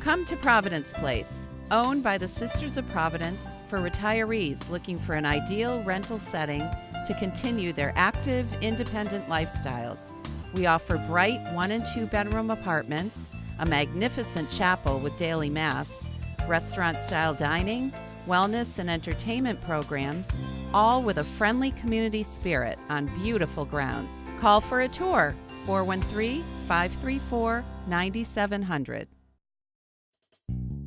Come to Providence Place, owned by the Sisters of Providence for retirees looking for an ideal rental setting to continue their active, independent lifestyles. We offer bright 1 and 2 bedroom apartments, a magnificent chapel with daily mass, restaurant-style dining, wellness and entertainment programs, all with a friendly community spirit on beautiful grounds. Call for a tour, 413-534-9700.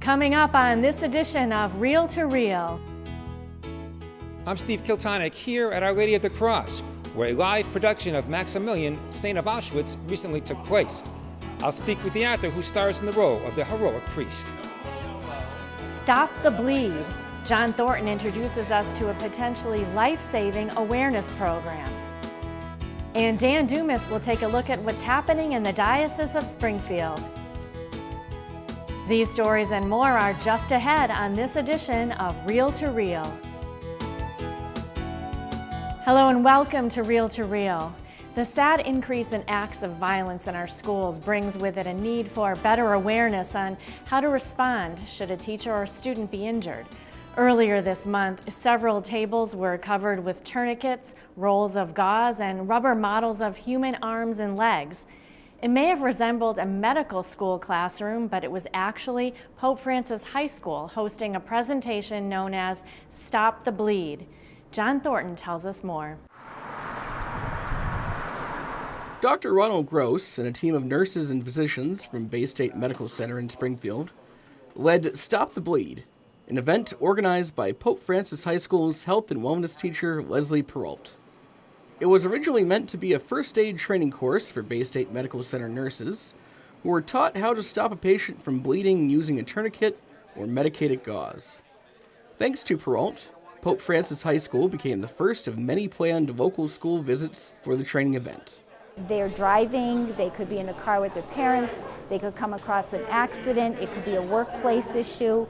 Coming up on this edition of Reel to Reel. I'm Steve Kiltonic here at Our Lady of the Cross, where a live production of Maximilian, Saint of Auschwitz, recently took place. I'll speak with the actor who stars in the role of the heroic priest. Stop the Bleed. John Thornton introduces us to a potentially life-saving awareness program. And Dan Dumas will take a look at what's happening in the Diocese of Springfield. These stories and more are just ahead on this edition of Reel to Reel. Hello and welcome to Reel to Reel. The sad increase in acts of violence in our schools brings with it a need for better awareness on how to respond should a teacher or student be injured. Earlier this month, several tables were covered with tourniquets, rolls of gauze, and rubber models of human arms and legs. It may have resembled a medical school classroom, but it was actually Pope Francis High School hosting a presentation known as Stop the Bleed. John Thornton tells us more. Dr. Ronald Gross and a team of nurses and physicians from Bay State Medical Center in Springfield led Stop the Bleed, an event organized by Pope Francis High School's health and wellness teacher Leslie Perrault. It was originally meant to be a first aid training course for Bay State Medical Center nurses who were taught how to stop a patient from bleeding using a tourniquet or medicated gauze. Thanks to Perrault, Pope Francis High School became the first of many planned local school visits for the training event. They're driving, they could be in a car with their parents, they could come across an accident, it could be a workplace issue.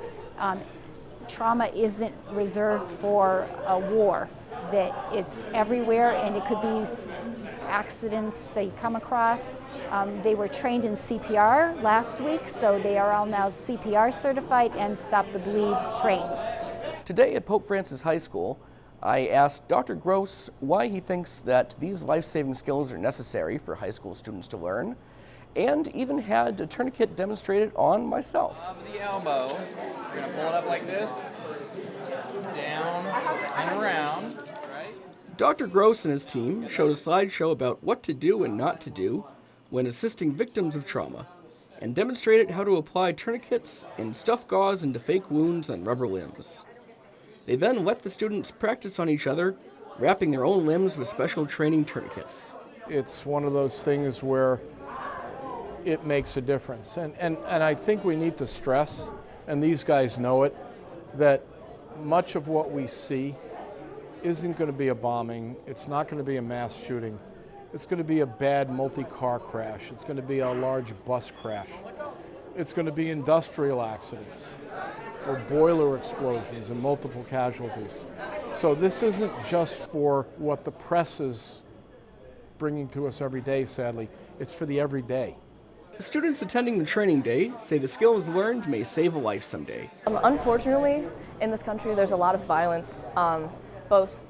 Trauma isn't reserved for a war, that it's everywhere, and it could be accidents they come across. They were trained in CPR last week, so they are all now CPR certified and Stop the Bleed trained. Today at Pope Francis High School, I asked Dr. Gross why he thinks that these life-saving skills are necessary for high school students to learn, and even had a tourniquet demonstrated on myself. Up the elbow, you're gonna pull it up like this, down and around. Right? Dr. Gross and his team showed a slideshow about what to do and not to do when assisting victims of trauma, and demonstrated how to apply tourniquets and stuff gauze into fake wounds on rubber limbs. They then let the students practice on each other, wrapping their own limbs with special training tourniquets. It's one of those things where it makes a difference. And I think we need to stress, and these guys know it, that much of what we see isn't going to be a bombing. It's not going to be a mass shooting. It's going to be a bad multi-car crash. It's going to be a large bus crash. It's going to be industrial accidents or boiler explosions and multiple casualties. So this isn't just for what the press is bringing to us every day, sadly. It's for the everyday. Students attending the training day say the skills learned may save a life someday. Unfortunately, in this country, there's a lot of violence, both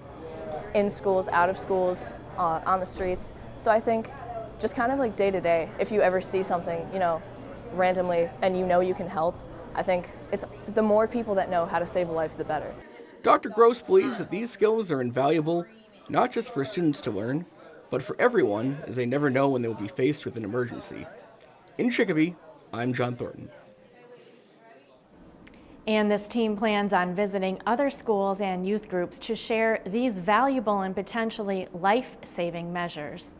in schools, out of schools, on the streets. So I think just kind of like day to day, if you ever see something, randomly and you can help, I think it's the more people that know how to save a life, the better. Dr. Gross believes that these skills are invaluable, not just for students to learn, but for everyone, as they never know when they will be faced with an emergency. In Chicopee, I'm John Thornton. And this team plans on visiting other schools and youth groups to share these valuable and potentially life-saving measures.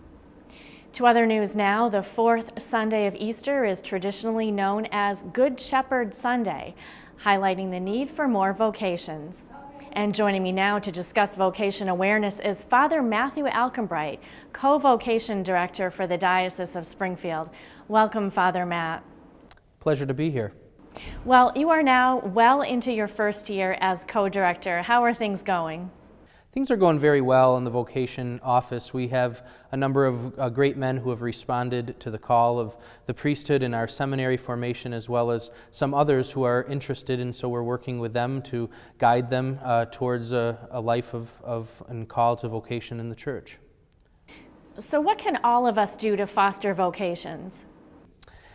To other news now, the fourth Sunday of Easter is traditionally known as Good Shepherd Sunday, highlighting the need for more vocations. And joining me now to discuss vocation awareness is Father Matthew Alcombright, Co-Vocation Director for the Diocese of Springfield. Welcome, Father Matt. Pleasure to be here. Well, you are now well into your first year as co-director. How are things going? Things are going very well in the vocation office. We have a number of great men who have responded to the call of the priesthood in our seminary formation, as well as some others who are interested, and so we're working with them to guide them towards a life of and call to vocation in the church. So what can all of us do to foster vocations?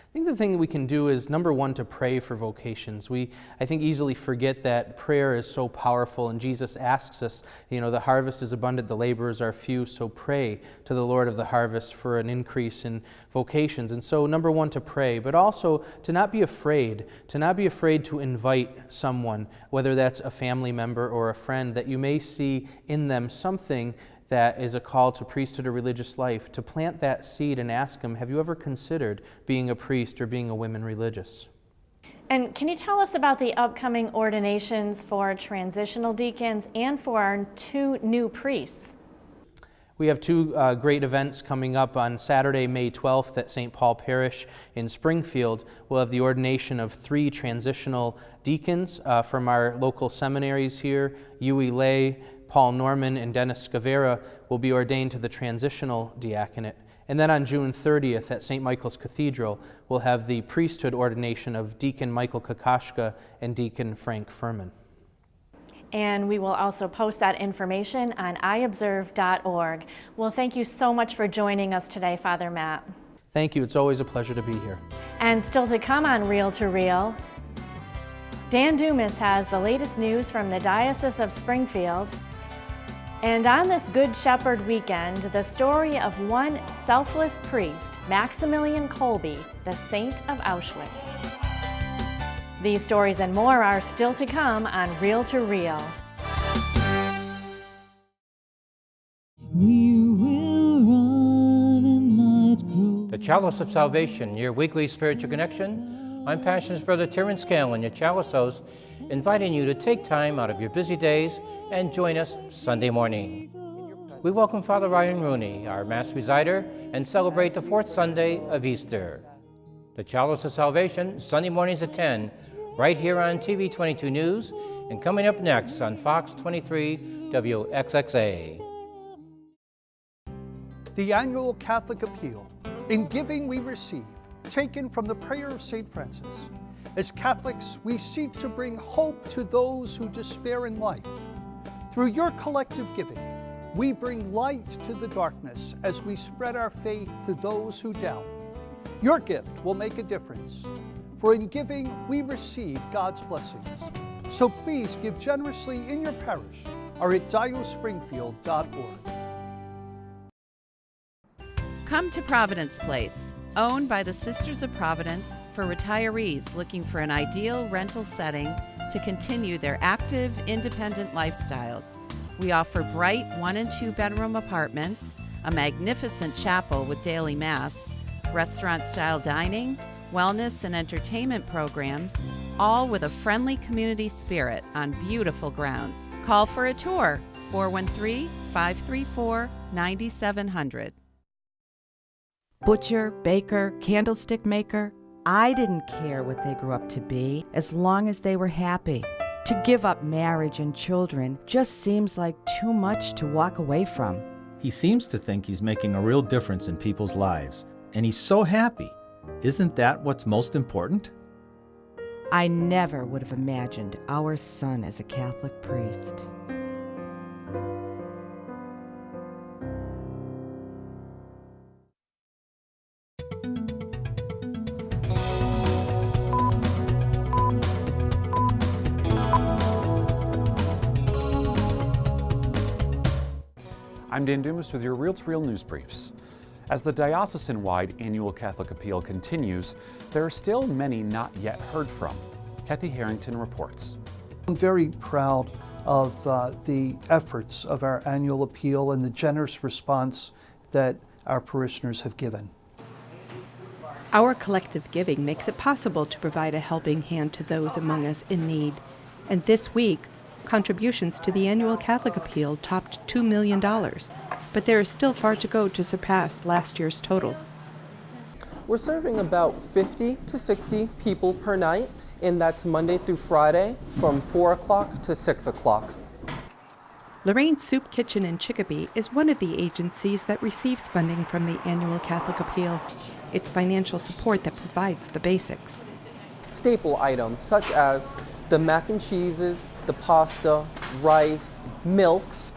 I think the thing we can do is, number one, to pray for vocations. We, I think, easily forget that prayer is so powerful, and Jesus asks us, the harvest is abundant, the laborers are few, so pray to the Lord of the harvest for an increase in vocations. And so, number one, to pray, but also to not be afraid to invite someone, whether that's a family member or a friend, that you may see in them something that is a call to priesthood or religious life, to plant that seed and ask them, have you ever considered being a priest or being a women religious? And can you tell us about the upcoming ordinations for transitional deacons and for our 2 new priests? We have 2 great events coming up. On Saturday, May 12th at St. Paul Parish in Springfield. We'll have the ordination of 3 transitional deacons from our local seminaries here. Yui Lay, Paul Norman, and Dennis Scavera will be ordained to the transitional diaconate. And then on June 30th at St. Michael's Cathedral, we'll have the priesthood ordination of Deacon Michael Kakashka and Deacon Frank Furman. And we will also post that information on iobserve.org. Well, thank you so much for joining us today, Father Matt. Thank you. It's always a pleasure to be here. And still to come on Reel to Reel, Dan Dumas has the latest news from the Diocese of Springfield. And on this Good Shepherd weekend, the story of one selfless priest, Maximilian Kolbe, the Saint of Auschwitz. These stories and more are still to come on Reel to Reel. The Chalice of Salvation, your weekly spiritual connection. I'm Passion's Brother Terrence Scanlon, your Chalice host, inviting you to take time out of your busy days and join us Sunday morning. We welcome Father Ryan Rooney, our Mass presider, and celebrate the 4th Sunday of Easter. The Chalice of Salvation, Sunday mornings at 10, right here on TV 22 News, and coming up next on Fox 23 WXXA. The annual Catholic Appeal, In Giving We Receive, taken from the prayer of St. Francis. As Catholics, we seek to bring hope to those who despair in life. Through your collective giving, we bring light to the darkness as we spread our faith to those who doubt. Your gift will make a difference, for in giving, we receive God's blessings. So please give generously in your parish or at diospringfield.org. Come to Providence Place, owned by the Sisters of Providence for retirees looking for an ideal rental setting to continue their active, independent lifestyles. We offer bright 1- and 2-bedroom apartments, a magnificent chapel with daily mass, restaurant-style dining, wellness and entertainment programs, all with a friendly community spirit on beautiful grounds. Call for a tour, 413-534-9700. Butcher, baker, candlestick maker. I didn't care what they grew up to be, as long as they were happy. To give up marriage and children just seems like too much to walk away from. He seems to think he's making a real difference in people's lives, and he's so happy. Isn't that what's most important? I never would have imagined our son as a Catholic priest. I'm Dan Dumas with your Reel to Reel news briefs. As the diocesan-wide annual Catholic Appeal continues, there are still many not yet heard from. Kathy Harrington reports. I'm very proud of the efforts of our annual appeal and the generous response that our parishioners have given. Our collective giving makes it possible to provide a helping hand to those among us in need. And this week, contributions to the annual Catholic Appeal topped $2 million, but there is still far to go to surpass last year's total. We're serving about 50 to 60 people per night, and that's Monday through Friday from 4 o'clock to 6 o'clock. Lorraine's Soup Kitchen in Chicopee is one of the agencies that receives funding from the annual Catholic Appeal. It's financial support that provides the basics. Staple items such as the mac and cheeses, the pasta, rice, milks,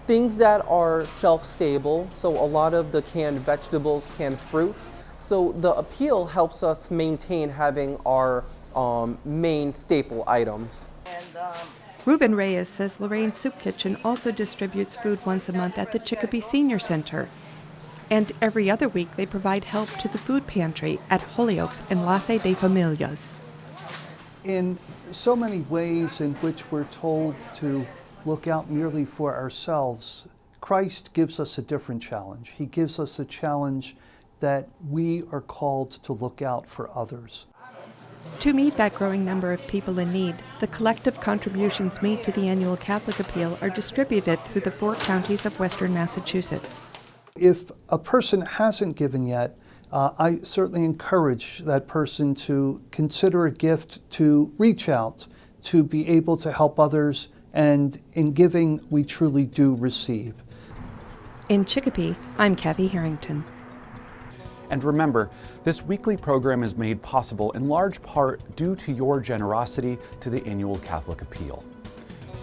things that are shelf stable, so a lot of the canned vegetables, canned fruits. So the appeal helps us maintain having our main staple items. Ruben Reyes says Lorraine's Soup Kitchen also distributes food once a month at the Chicopee Senior Center. And every other week they provide help to the food pantry at Holyoke's and Lace de Familias. In so many ways in which we're told to look out merely for ourselves, Christ gives us a different challenge. He gives us a challenge that we are called to look out for others. To meet that growing number of people in need, the collective contributions made to the annual Catholic Appeal are distributed through the 4 counties of Western Massachusetts. If a person hasn't given yet, I certainly encourage that person to consider a gift, to reach out, to be able to help others, and in giving, we truly do receive. In Chicopee, I'm Kathy Harrington. And remember, this weekly program is made possible in large part due to your generosity to the annual Catholic Appeal.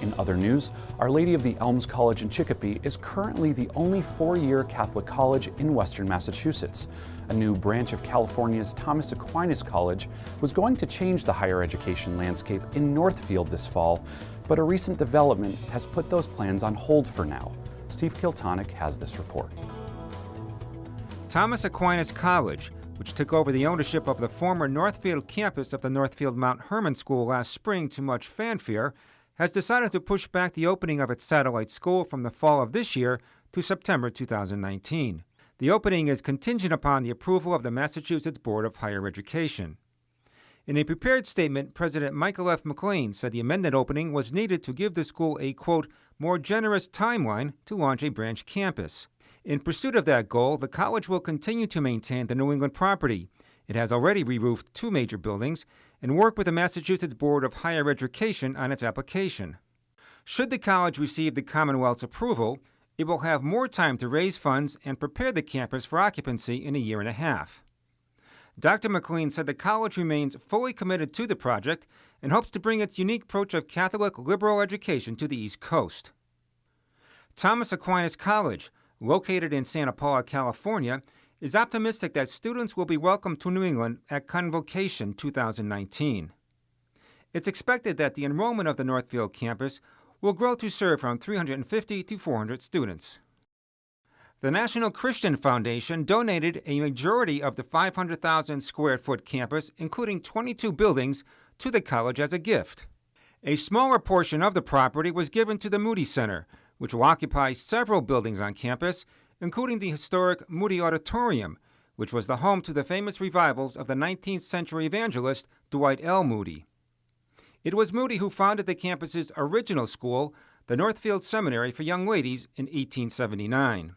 In other news, Our Lady of the Elms College in Chicopee is currently the only 4-year Catholic college in Western Massachusetts. A new branch of California's Thomas Aquinas College was going to change the higher education landscape in Northfield this fall, but a recent development has put those plans on hold for now. Steve Kiltonick has this report. Thomas Aquinas College, which took over the ownership of the former Northfield campus of the Northfield Mount Hermon School last spring to much fanfare, has decided to push back the opening of its satellite school from the fall of this year to September 2019. The opening is contingent upon the approval of the Massachusetts Board of Higher Education. In a prepared statement, President Michael F. McLean said the amended opening was needed to give the school a, quote, more generous timeline to launch a branch campus. In pursuit of that goal, the college will continue to maintain the New England property. It has already re-roofed 2 major buildings and work with the Massachusetts Board of Higher Education on its application. Should the college receive the Commonwealth's approval, it will have more time to raise funds and prepare the campus for occupancy in a year and a half. Dr. McLean said the college remains fully committed to the project and hopes to bring its unique approach of Catholic liberal education to the East Coast. Thomas Aquinas College, located in Santa Paula, California, is optimistic that students will be welcomed to New England at Convocation 2019. It's expected that the enrollment of the Northfield campus will grow to serve from 350 to 400 students. The National Christian Foundation donated a majority of the 500,000 square foot campus, including 22 buildings, to the college as a gift. A smaller portion of the property was given to the Moody Center, which will occupy several buildings on campus, including the historic Moody Auditorium, which was the home to the famous revivals of the 19th century evangelist Dwight L. Moody. It was Moody who founded the campus's original school, the Northfield Seminary for Young Ladies, in 1879.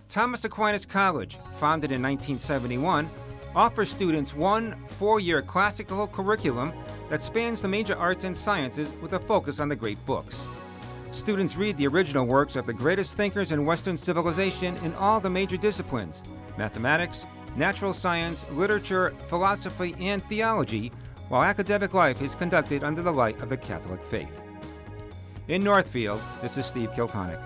Thomas Aquinas College, founded in 1971, offers students one 4-year classical curriculum that spans the major arts and sciences with a focus on the great books. Students read the original works of the greatest thinkers in Western civilization in all the major disciplines: mathematics, natural science, literature, philosophy, and theology, while academic life is conducted under the light of the Catholic faith. In Northfield, this is Steve Kiltonick.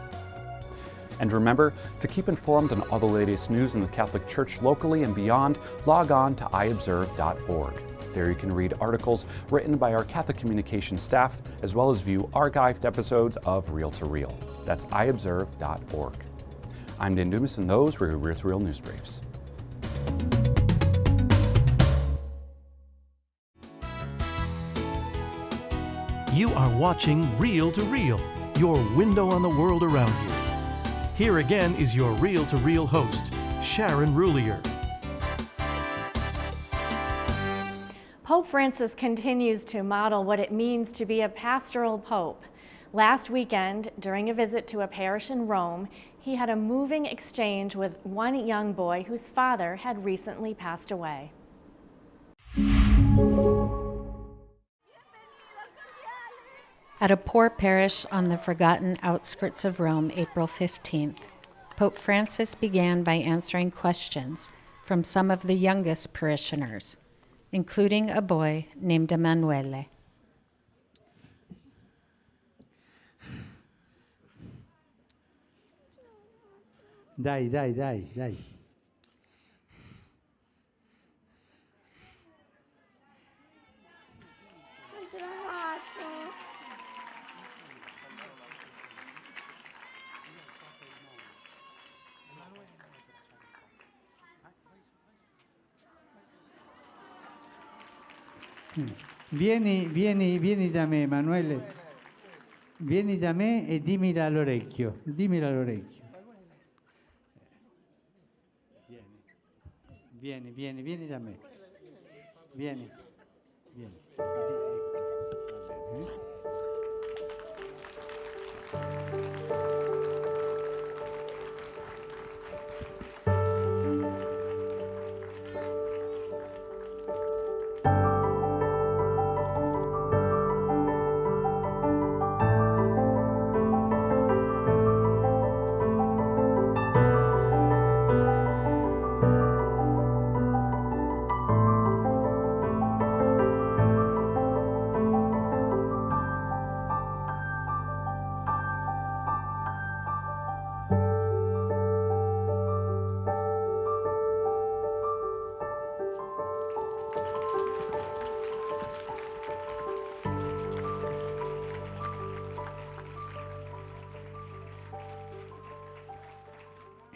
And remember, to keep informed on all the latest news in the Catholic Church locally and beyond, log on to iobserve.org. There you can read articles written by our Catholic communications staff, as well as view archived episodes of Real to Real. That's iobserve.org. I'm Dan Dumas, and those were your Real to Real news briefs. You are watching Real to Real, your window on the world around you. Here again is your Real to Real host, Sharon Roulier. Pope Francis continues to model what it means to be a pastoral pope. Last weekend, during a visit to a parish in Rome, he had a moving exchange with one young boy whose father had recently passed away. At a poor parish on the forgotten outskirts of Rome, April 15th, Pope Francis began by answering questions from some of the youngest parishioners, including a boy named Emanuele. Dai. Non ce la faccio. Vieni da me, Emanuele. Vieni da me e dimmi all'orecchio. Vieni da me. Vieni.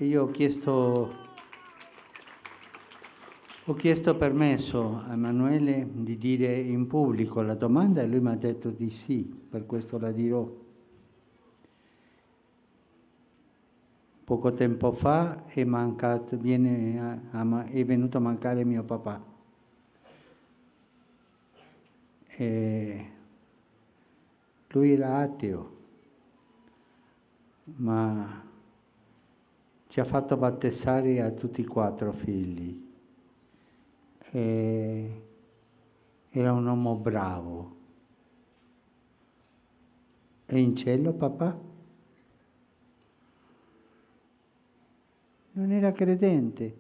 E io ho chiesto permesso a Emanuele di dire in pubblico la domanda e lui mi ha detto di sì, per questo la dirò. Poco tempo fa è venuto a mancare mio papà. Lui era ateo, ma ci ha fatto battezzare a tutti e 4 figli. Era un uomo bravo. È in cielo, papà? Non era credente,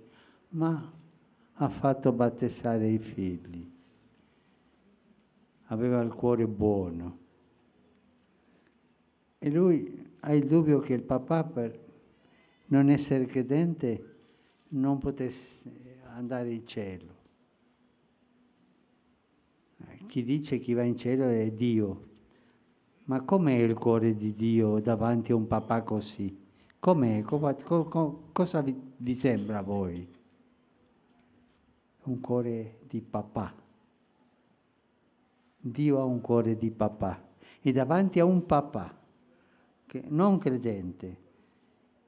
ma ha fatto battezzare i figli. Aveva il cuore buono. E lui ha il dubbio che il papà, per non essere credente, non potesse andare in cielo. Chi dice che va in cielo è Dio. Ma com'è il cuore di Dio davanti a un papà così? Com'è? Cosa vi sembra a voi? Un cuore di papà. Dio ha un cuore di papà. E davanti a un papà, che non credente,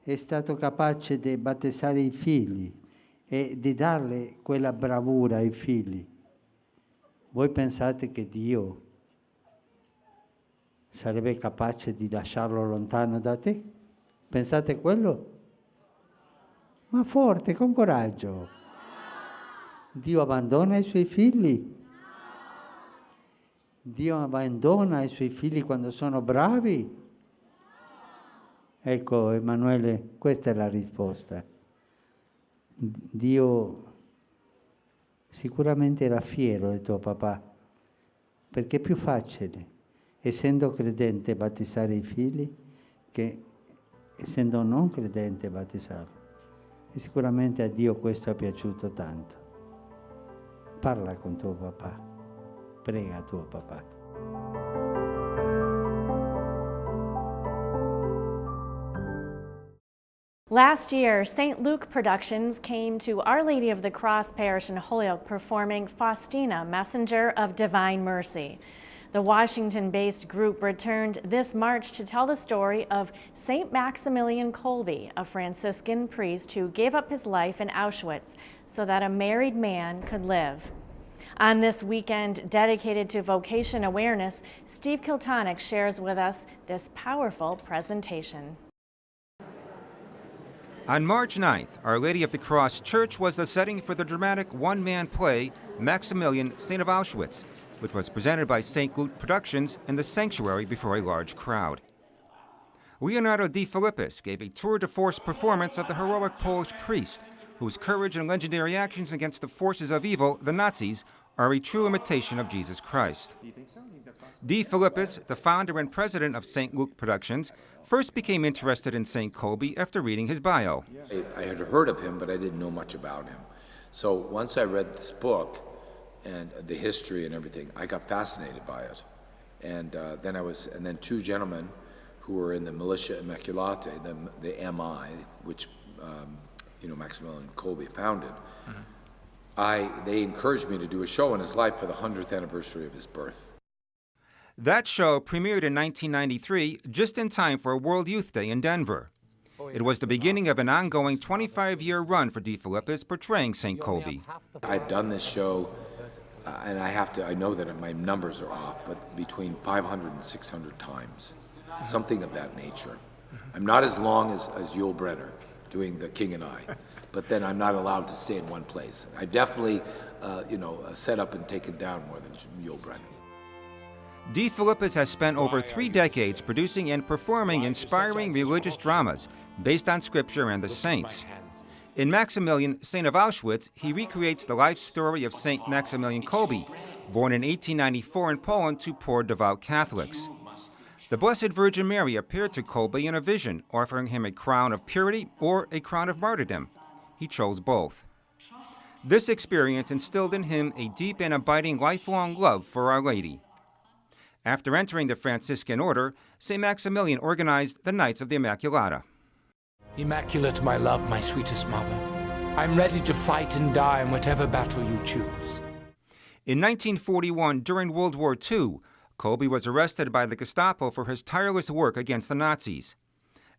è stato capace di battezzare i figli e di darle quella bravura ai figli. Voi pensate che Dio sarebbe capace di lasciarlo lontano da te? Pensate quello? Ma forte, con coraggio. Dio abbandona i suoi figli? Dio abbandona i suoi figli quando sono bravi? Ecco, Emanuele, questa è la risposta. Dio sicuramente era fiero di tuo papà, perché è più facile, essendo credente, battezzare i figli, che essendo non credente, battezzarli. E sicuramente a Dio questo è piaciuto tanto. Parla con tuo papà, prega tuo papà. Last year, St. Luke Productions came to Our Lady of the Cross Parish in Holyoke performing Faustina, Messenger of Divine Mercy. The Washington-based group returned this March to tell the story of St. Maximilian Kolbe, a Franciscan priest who gave up his life in Auschwitz so that a married man could live. On this weekend dedicated to vocation awareness, Steve Kiltonick shares with us this powerful presentation. On March 9th, Our Lady of the Cross Church was the setting for the dramatic one-man play, Maximilian, Saint of Auschwitz. which was presented by St. Luke Productions in the sanctuary before a large crowd. Leonardo de Philippis gave a tour de force performance of the heroic Polish priest, whose courage and legendary actions against the forces of evil, the Nazis, are a true imitation of Jesus Christ. De Philippis, the founder and president of St. Luke Productions, first became interested in St. Kolbe after reading his bio. I had heard of him, but I didn't know much about him. So once I read this book and the history and everything, I got fascinated by it. And then two gentlemen who were in the Militia Immaculate, the MI, which Maximilian Kolbe founded. They encouraged me to do a show on his life for the 100th anniversary of his birth. That show premiered in 1993, just in time for World Youth Day in Denver. It was the beginning of an ongoing 25-year run for De Philippis portraying St. Kolbe. I've done this show, and I know that my numbers are off, but between 500 and 600 times, something of that nature. I'm not as long as Yul Brynner doing The King and I, but then I'm not allowed to stay in one place. I definitely, set up and taken down more than Yul Brynner. De Philippis has spent over 3 decades producing and performing inspiring religious dramas based on Scripture and the saints. In Maximilian, Saint of Auschwitz, he recreates the life story of Saint Maximilian Kolbe, born in 1894 in Poland to poor devout Catholics. The Blessed Virgin Mary appeared to Kolbe in a vision, offering him a crown of purity or a crown of martyrdom. He chose both. This experience instilled in him a deep and abiding lifelong love for Our Lady. After entering the Franciscan order, St. Maximilian organized the Knights of the Immaculata. Immaculate, my love, my sweetest mother, I'm ready to fight and die in whatever battle you choose. In 1941, during World War II, Kolbe was arrested by the Gestapo for his tireless work against the Nazis.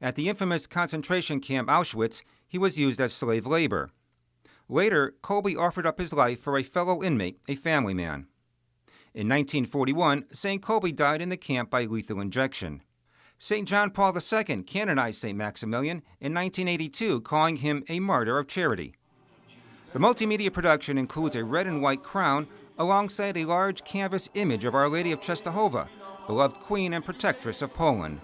At the infamous concentration camp Auschwitz, he was used as slave labor. Later, Kolbe offered up his life for a fellow inmate, a family man. In 1941, St. Kolbe died in the camp by lethal injection. St. John Paul II canonized St. Maximilian in 1982, calling him a martyr of charity. The multimedia production includes a red and white crown alongside a large canvas image of Our Lady of Czestochowa, beloved Queen and Protectress of Poland.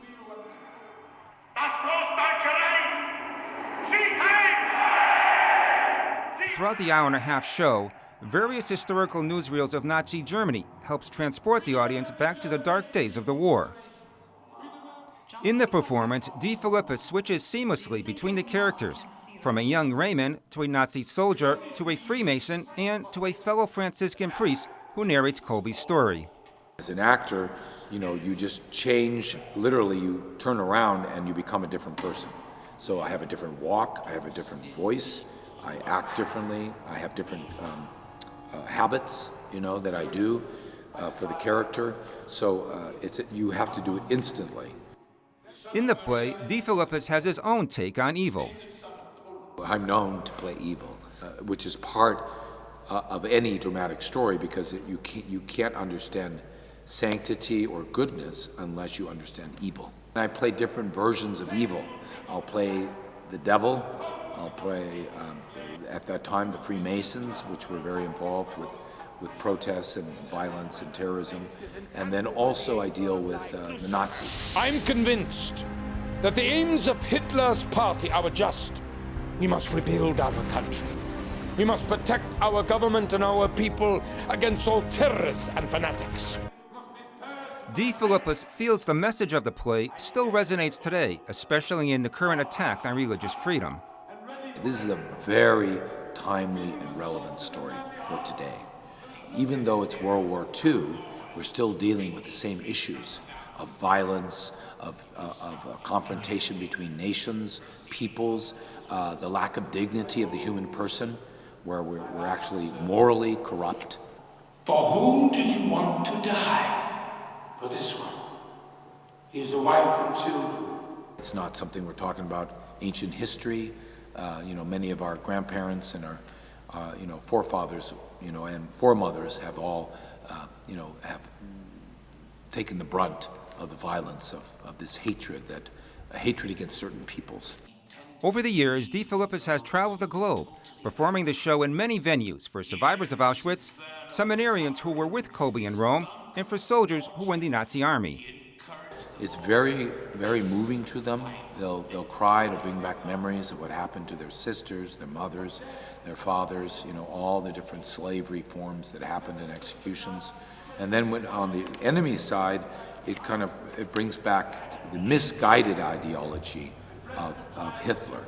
Throughout the hour-and-a-half show, various historical newsreels of Nazi Germany helps transport the audience back to the dark days of the war. In the performance, De Philippis switches seamlessly between the characters, from a young Raymond to a Nazi soldier to a Freemason and to a fellow Franciscan priest who narrates Kolbe's story. As an actor, you just change, literally you turn around and you become a different person. So I have a different walk, I have a different voice, I act differently, I have different habits, that I do for the character. So you have to do it instantly. In the play, De Philippis has his own take on evil. I'm known to play evil, which is part of any dramatic story, because you can't understand sanctity or goodness unless you understand evil. And I play different versions of evil. I'll play the devil, I'll play, at that time, the Freemasons, which were very involved with protests and violence and terrorism. And then also I deal with the Nazis. I'm convinced that the aims of Hitler's party are just. We must rebuild our country. We must protect our government and our people against all terrorists and fanatics. De Philippis feels the message of the play still resonates today, especially in the current attack on religious freedom. This is a very timely and relevant story for today. Even though it's World War II, we're still dealing with the same issues of violence, of confrontation between nations, peoples, the lack of dignity of the human person, where we're actually morally corrupt. For whom do you want to die? For this one. He has a wife and children. It's not something we're talking about ancient history. Many of our grandparents and our forefathers, and foremothers have all, have taken the brunt of the violence of this hatred, hatred against certain peoples. Over the years, DeFilippis has traveled the globe, performing the show in many venues for survivors of Auschwitz, seminarians who were with Kolbe in Rome, and for soldiers who were in the Nazi army. It's very, very moving to them. They'll cry, it'll bring back memories of what happened to their sisters, their mothers, their fathers, all the different slavery forms that happened in executions. And then when on the enemy's side, it brings back the misguided ideology of Hitler.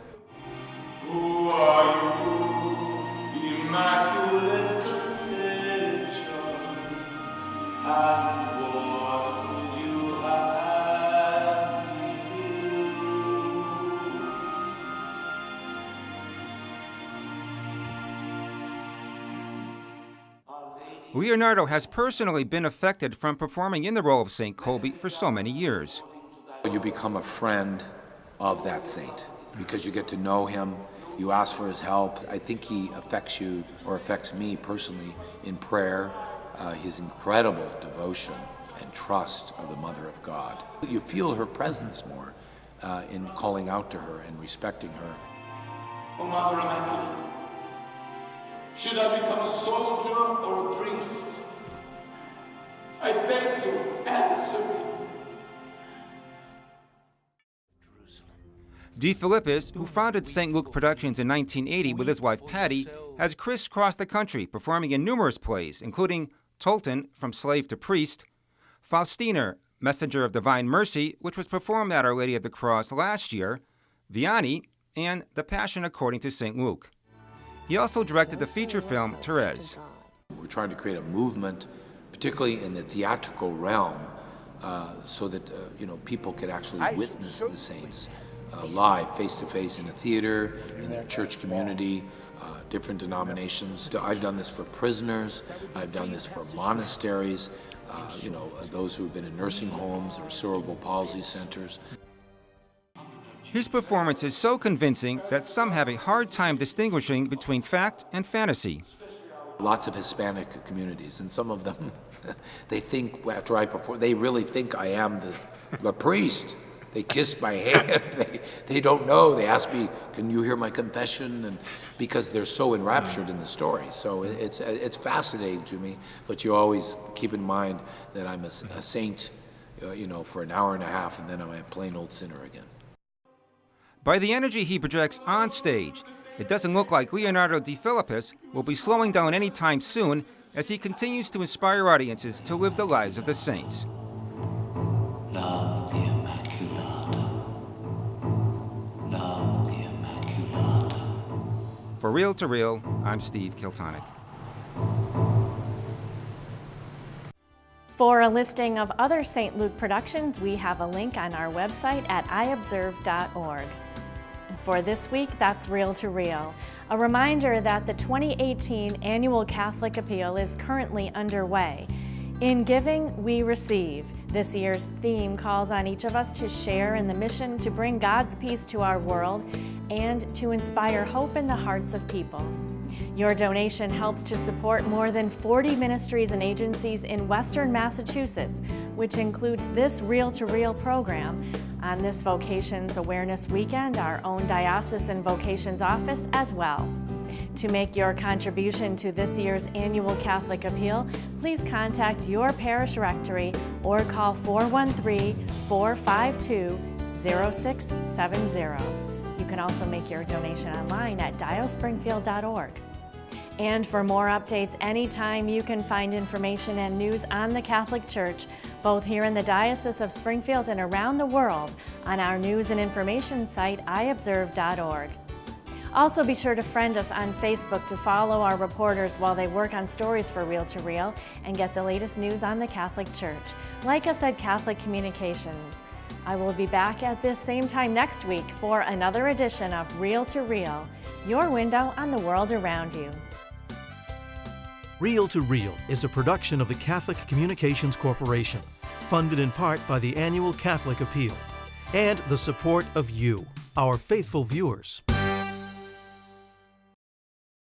Who are you, immaculate conception, and what would you have me do? Leonardo has personally been affected from performing in the role of St. Kolbe for so many years. You become a friend of that saint because you get to know him, you ask for his help. I think he affects you, or affects me personally, in prayer, his incredible devotion and trust of the Mother of God. You feel her presence more in calling out to her and respecting her. O Mother Immaculate, should I become a soldier or a priest? I beg you, answer me. DeFilippis, who founded St. Luke Productions in 1980 with his wife Patty, has crisscrossed the country performing in numerous plays, including Tolton, From Slave to Priest, Faustina, Messenger of Divine Mercy, which was performed at Our Lady of the Cross last year, Vianney, and The Passion According to St. Luke. He also directed the feature film Therese. We're trying to create a movement, particularly in the theatrical realm, so that people could actually witness the saints live, face-to-face in a theater, in their church community, different denominations. I've done this for prisoners, I've done this for monasteries, those who have been in nursing homes or cerebral palsy centers. His performance is so convincing that some have a hard time distinguishing between fact and fantasy. Lots of Hispanic communities, and some of them, they think after I perform, they really think I am the priest. They kiss my hand, they don't know. They ask me, can you hear my confession? And because they're so enraptured in the story. So it's fascinating to me, but you always keep in mind that I'm a saint, for an hour and a half, and then I'm a plain old sinner again. By the energy he projects on stage, it doesn't look like Leonardo DeFilippis will be slowing down anytime soon as he continues to inspire audiences to live the lives of the saints. Love the Immaculata. Love the Immaculata. For Real to Real, I'm Steve Kiltonic. For a listing of other St. Luke productions, we have a link on our website at iobserve.org. And for this week, that's Real to Real. A reminder that the 2018 Annual Catholic Appeal is currently underway. In giving, we receive. This year's theme calls on each of us to share in the mission to bring God's peace to our world and to inspire hope in the hearts of people. Your donation helps to support more than 40 ministries and agencies in Western Massachusetts, which includes this Real to Real program. On this Vocations Awareness Weekend, our own Diocesan Vocations Office as well. To make your contribution to this year's Annual Catholic Appeal, please contact your parish rectory or call 413-452-0670. You can also make your donation online at diospringfield.org. And for more updates anytime, you can find information and news on the Catholic Church, both here in the Diocese of Springfield and around the world, on our news and information site, iobserve.org. Also, be sure to friend us on Facebook to follow our reporters while they work on stories for Real to Real and get the latest news on the Catholic Church. Like us at Catholic Communications. I will be back at this same time next week for another edition of Real to Real, your window on the world around you. Real to Real is a production of the Catholic Communications Corporation, funded in part by the Annual Catholic Appeal, and the support of you, our faithful viewers.